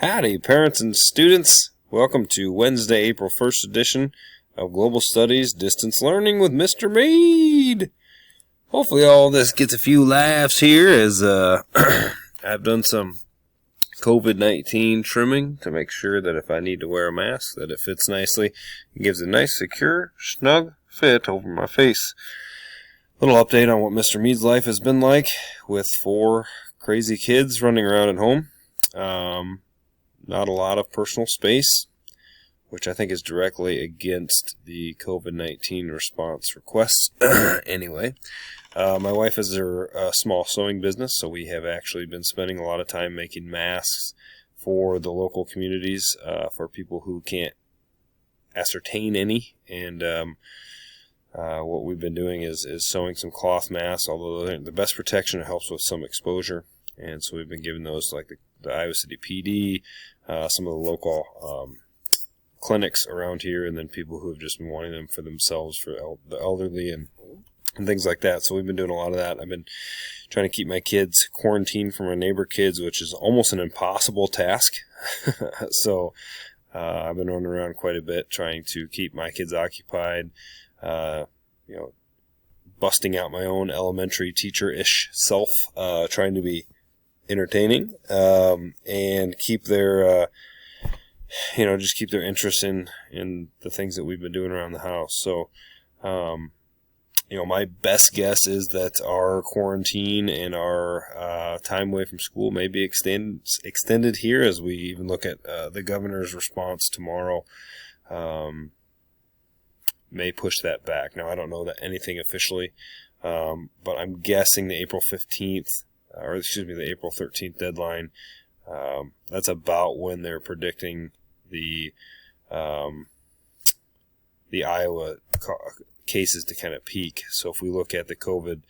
Howdy, parents and students. Welcome to Wednesday, April 1st edition of Global Studies Distance Learning with Mr. Mead. Hopefully all this gets a few laughs here as I've done some COVID-19 trimming to make sure that if I need to wear a mask, that it fits nicely and gives a nice, secure, snug fit over my face. Little update on what Mr. Mead's life has been like with 4 crazy kids running around at home. Not a lot of personal space, which I think is directly against the COVID-19 response requests. Anyway, my wife has a small sewing business, so we have actually been spending a lot of time making masks for the local communities for people who can't ascertain any. And what we've been doing is sewing some cloth masks, although the best protection, it helps with some exposure. And so we've been giving those like the Iowa City PD, some of the local clinics around here, and then people who have just been wanting them for themselves, for the elderly and things like that. So we've been doing a lot of that. I've been trying to keep my kids quarantined from my neighbor kids, which is almost an impossible task. So I've been running around quite a bit trying to keep my kids occupied, busting out my own elementary teacher-ish self, trying to be entertaining, and keep their, just keep their interest in the things that we've been doing around the house. So, my best guess is that our quarantine and our time away from school may be extended here as we even look at the governor's response tomorrow. May push that back. Now, I don't know that anything officially, but I'm guessing the April 13th deadline, that's about when they're predicting the Iowa cases to kind of peak. So if we look at the COVID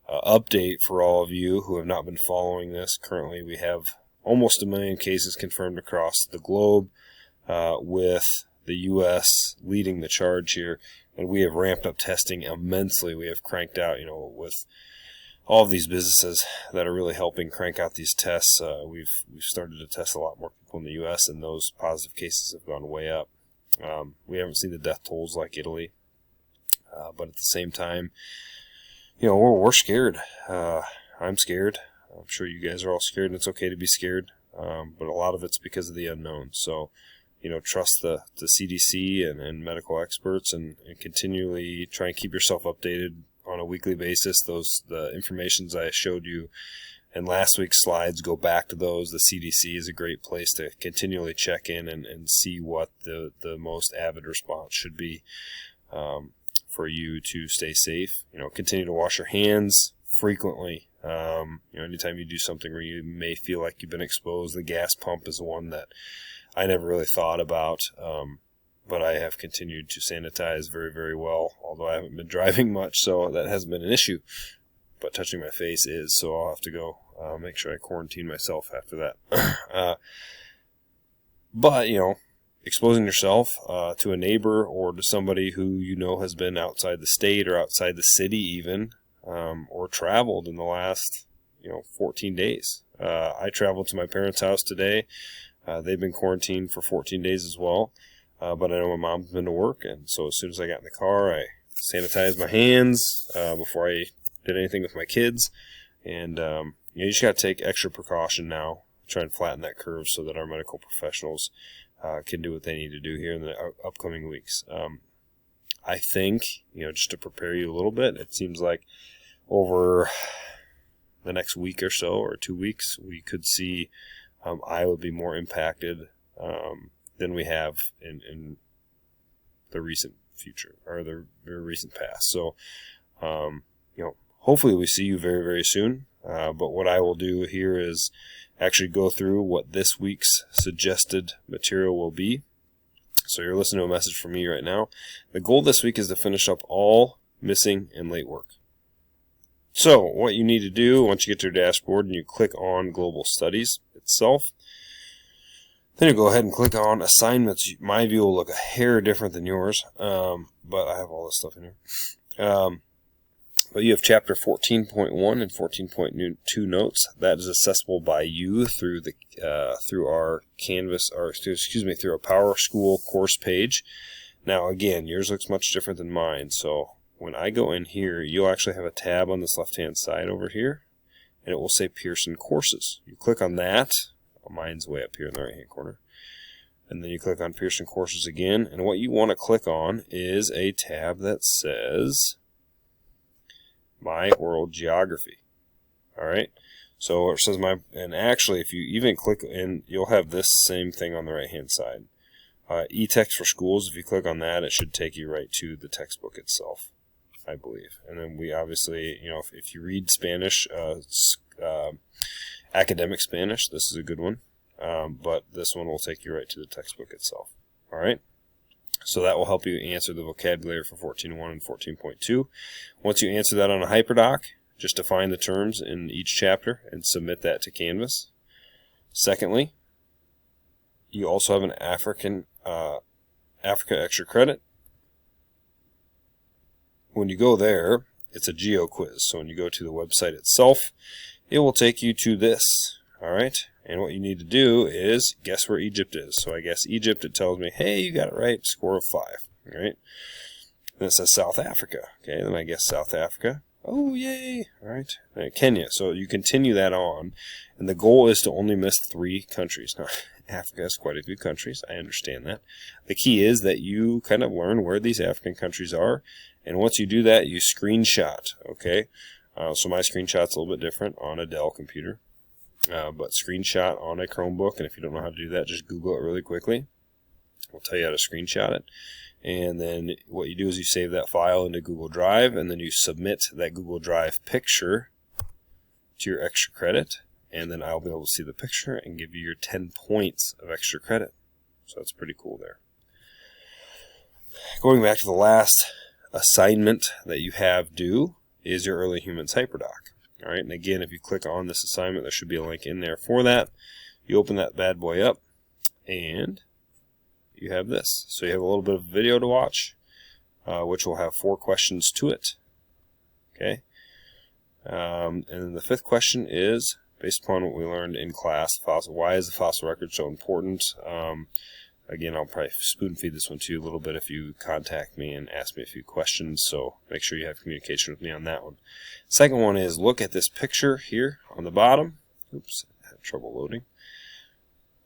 update for all of you who have not been following this, currently we have almost 1 million cases confirmed across the globe, with the U.S. leading the charge here, and we have ramped up testing immensely. We have cranked out, with all of these businesses that are really helping crank out these tests. We've started to test a lot more people in the U.S., and those positive cases have gone way up. We haven't seen the death tolls like Italy, but at the same time, we're scared. I'm scared. I'm sure you guys are all scared, and it's okay to be scared, but a lot of it's because of the unknown. So, trust the CDC and medical experts, and continually try and keep yourself updated on a weekly basis. The informations I showed you in last week's slides, go back to those. The CDC is a great place to continually check in and see what the most avid response should be for you to stay safe. Continue to wash your hands frequently. Anytime you do something where you may feel like you've been exposed, the gas pump is one that I never really thought about, but I have continued to sanitize very, very well, although I haven't been driving much, so that hasn't been an issue. But touching my face is, so I'll have to go make sure I quarantine myself after that. But, exposing yourself to a neighbor or to somebody who has been outside the state or outside the city even, or traveled in the last, 14 days. I traveled to my parents' house today. They've been quarantined for 14 days as well. But I know my mom's been to work, and so as soon as I got in the car, I sanitized my hands before I did anything with my kids. And you just got to take extra precaution now, try and flatten that curve so that our medical professionals can do what they need to do here in the upcoming weeks. I think, just to prepare you a little bit, it seems like over the next week or so, or 2 weeks, we could see Iowa be more impacted than we have in the recent future, or the very recent past. So, hopefully we see you very, very soon. But what I will do here is actually go through what this week's suggested material will be. So you're listening to a message from me right now. The goal this week is to finish up all missing and late work. So what you need to do once you get to your dashboard and you click on Global Studies itself, then you go ahead and click on assignments. My view will look a hair different than yours, but I have all this stuff in here. But you have chapter 14.1 and 14.2 notes. That is accessible by you through the through our Canvas, or through our Power School course page. Now again, yours looks much different than mine, so when I go in here, you'll actually have a tab on this left-hand side over here, and it will say Pearson Courses. You click on that. Mine's way up here in the right-hand corner. And then you click on Pearson Courses again, and what you want to click on is a tab that says My World Geography. Alright, so it says and actually if you even click in, you'll have this same thing on the right hand side. E-text for schools, if you click on that, it should take you right to the textbook itself, I believe. And then we obviously, if you read Spanish, academic Spanish, this is a good one. But this one will take you right to the textbook itself. Alright? So that will help you answer the vocabulary for 14.1 and 14.2. Once you answer that on a HyperDoc, just define the terms in each chapter and submit that to Canvas. Secondly, you also have an Africa extra credit. When you go there, it's a geo quiz. So when you go to the website itself, it will take you to this. Alright? And what you need to do is guess where Egypt is. So I guess Egypt, it tells me, hey, you got it right, score of 5. Right? Then it says South Africa. Okay, then I guess South Africa. Oh, yay. Alright. Kenya. So you continue that on. And the goal is to only miss 3 countries. Now, Africa has quite a few countries. I understand that. The key is that you kind of learn where these African countries are. And once you do that, you screenshot. Okay? So my screenshot's a little bit different on a Dell computer. But screenshot on a Chromebook, and if you don't know how to do that, just Google it really quickly. We'll tell you how to screenshot it. And then what you do is you save that file into Google Drive, and then you submit that Google Drive picture to your extra credit, and then I'll be able to see the picture and give you your 10 points of extra credit. So that's pretty cool there. Going back to the last assignment that you have due is your Early Humans HyperDoc. Alright, and again, if you click on this assignment, there should be a link in there for that. You open that bad boy up, and you have this. So you have a little bit of video to watch, which will have 4 questions to it. Okay, and then the 5th question is, based upon what we learned in class, why is the fossil record so important? Again, I'll probably spoon feed this one to you a little bit if you contact me and ask me a few questions, so make sure you have communication with me on that one. Second one is, look at this picture here on the bottom. Oops, I had trouble loading.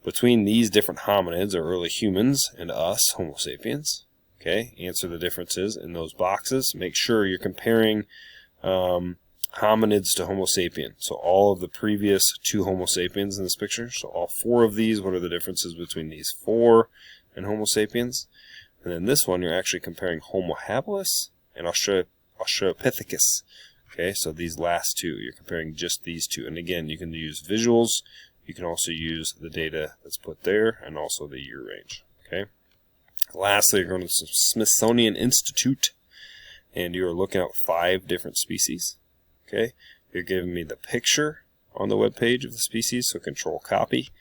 Between these different hominids, or early humans, and us, Homo sapiens. Okay, answer the differences in those boxes. Make sure you're comparing hominids to Homo sapien. So all of the previous 2 Homo sapiens in this picture. So all 4 of these, what are the differences between these 4 and Homo sapiens? And then this one, you're actually comparing Homo habilis and Australopithecus. Okay, so these last 2, you're comparing just these 2. And again, you can use visuals. You can also use the data that's put there and also the year range. Okay. Lastly, you're going to the Smithsonian Institute, and you're looking at 5 different species. Okay, you're giving me the picture on the web page of the species, so control copy,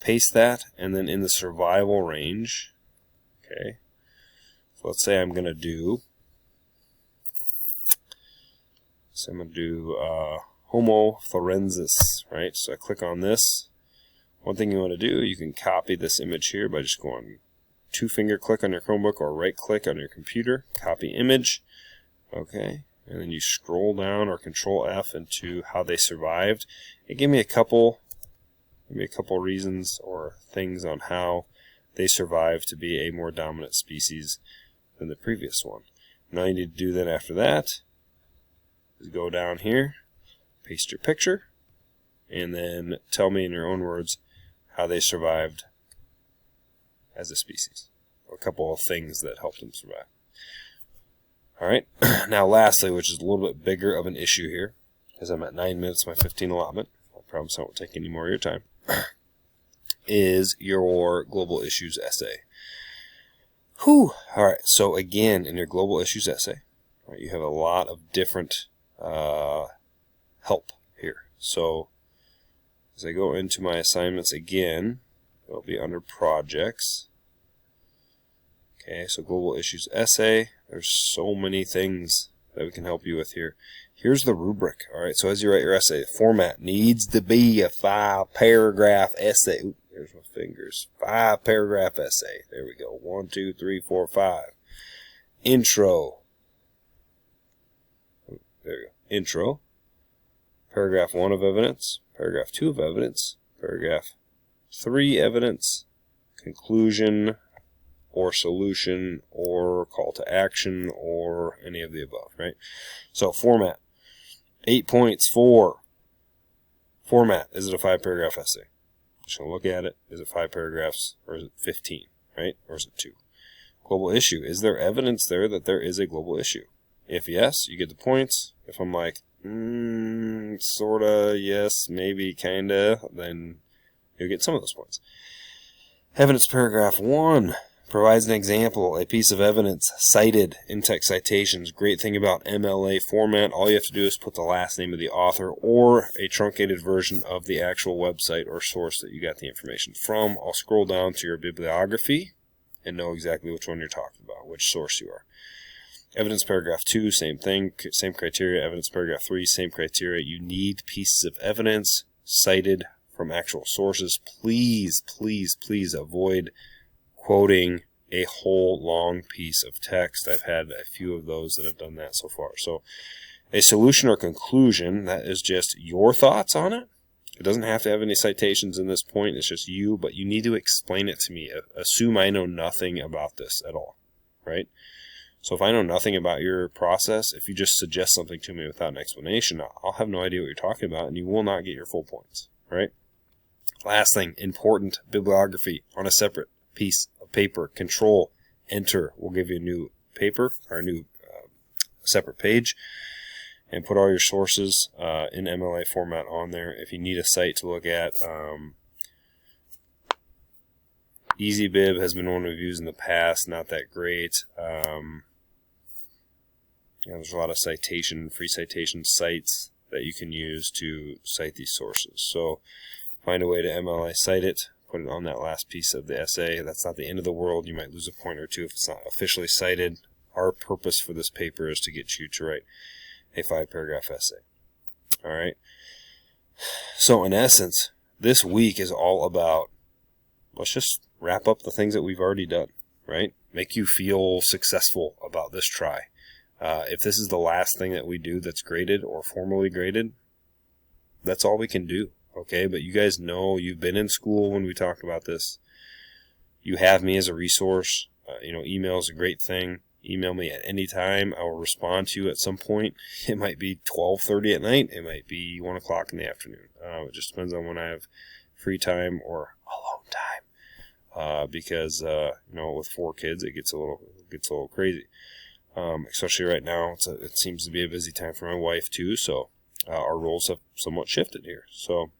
paste that, and then in the survival range, okay, so let's say I'm going to do Homo florensis, right? So I click on this. One thing you want to do, you can copy this image here by just going 2-finger click on your Chromebook or right click on your computer, copy image, okay. And then you scroll down or control F into how they survived. It gave me a couple reasons or things on how they survived to be a more dominant species than the previous one. Now you need to do then after that is go down here, paste your picture, and then tell me in your own words how they survived as a species. A couple of things that helped them survive. Alright, now lastly, which is a little bit bigger of an issue here, because I'm at 9 minutes, my 15 allotment, I promise I won't take any more of your time, is your global issues essay. Whew! Alright, so again, in your global issues essay, right, you have a lot of different help here. So, as I go into my assignments again, it'll be under projects. Okay, so global issues essay. There's so many things that we can help you with here. Here's the rubric. All right, so as you write your essay, the format needs to be a 5-paragraph essay. Ooh, there's my fingers. 5-paragraph essay. There we go. 1, 2, 3, 4, 5. Intro. There you go. Intro. Paragraph 1 of evidence. Paragraph 2 of evidence. Paragraph 3 evidence. Conclusion or solution or call to action or any of the above, right? So format. 8 points for format. Is it a 5-paragraph essay? Just going to look at it. Is it 5 paragraphs or is it 15, right? Or is it 2? Global issue. Is there evidence there that there is a global issue? If yes, you get the points. If I'm like, sorta, yes, maybe, kinda, then you'll get some of those points. Evidence paragraph 1 provides an example, a piece of evidence cited in text citations. Great thing about MLA format, all you have to do is put the last name of the author or a truncated version of the actual website or source that you got the information from. I'll scroll down to your bibliography and know exactly which one you're talking about, which source you are. Evidence paragraph 2, same thing, same criteria. Evidence paragraph 3, same criteria. You need pieces of evidence cited from actual sources. Please, please, please avoid quoting a whole long piece of text. I've had a few of those that have done that so far. So a solution or conclusion, that is just your thoughts on it. It doesn't have to have any citations in this point. It's just you, but you need to explain it to me. Assume I know nothing about this at all, right? So if I know nothing about your process, if you just suggest something to me without an explanation, I'll have no idea what you're talking about, and you will not get your full points, right? Last thing, important bibliography on a separate piece of paper. Control, Enter will give you a new paper or a new separate page, and put all your sources in MLA format on there. If you need a site to look at, EasyBib has been one we've used in the past, not that great. There's a lot of free citation sites that you can use to cite these sources. So find a way to MLA cite it, put it on that last piece of the essay. That's not the end of the world. You might lose a point or two if it's not officially cited. Our purpose for this paper is to get you to write a 5-paragraph essay. All right. So in essence, this week is all about, let's just wrap up the things that we've already done, right? Make you feel successful about this try. If this is the last thing that we do that's graded or formally graded, that's all we can do, okay? But you guys know, you've been in school when we talk about this. You have me as a resource. Email is a great thing. Email me at any time. I will respond to you at some point. It might be 12:30 at night. It might be 1 o'clock in the afternoon. It just depends on when I have free time or alone time. Because with 4 kids, it gets a little crazy. Especially right now, it seems to be a busy time for my wife too. So our roles have somewhat shifted here. So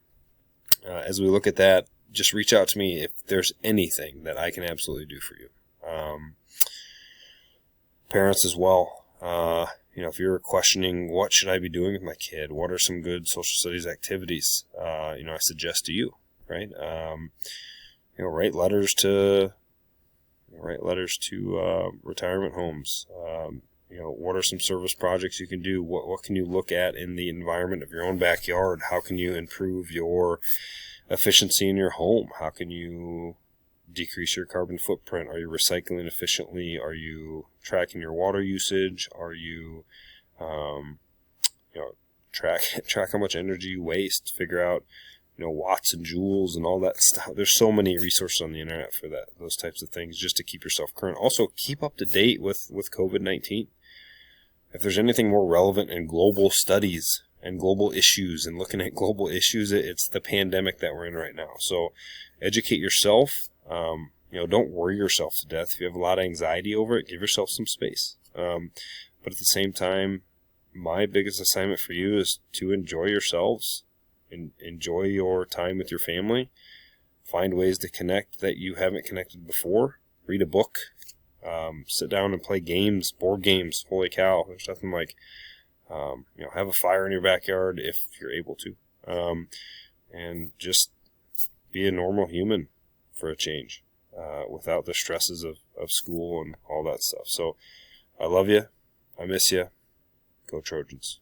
as we look at that, just reach out to me if there's anything that I can absolutely do for you. Parents as well. If you're questioning what should I be doing with my kid, what are some good social studies activities, I suggest to you, right? Write letters to retirement homes. What are some service projects you can do? What can you look at in the environment of your own backyard? How can you improve your efficiency in your home? How can you decrease your carbon footprint? Are you recycling efficiently? Are you tracking your water usage? Are you track how much energy you waste? Figure out watts and joules and all that stuff. There's so many resources on the internet for those types of things, just to keep yourself current. Also, keep up to date with COVID-19. If there's anything more relevant in global studies and global issues and looking at global issues, it's the pandemic that we're in right now. So educate yourself. Don't worry yourself to death. If you have a lot of anxiety over it, give yourself some space. But at the same time, my biggest assignment for you is to enjoy yourselves. Enjoy your time with your family. Find ways to connect that you haven't connected before. Read a book. Sit down and play games, board games. Holy cow, there's nothing like have a fire in your backyard if you're able to, and just be a normal human for a change, without the stresses of school and all that stuff. So I love you. I miss you. Go Trojans.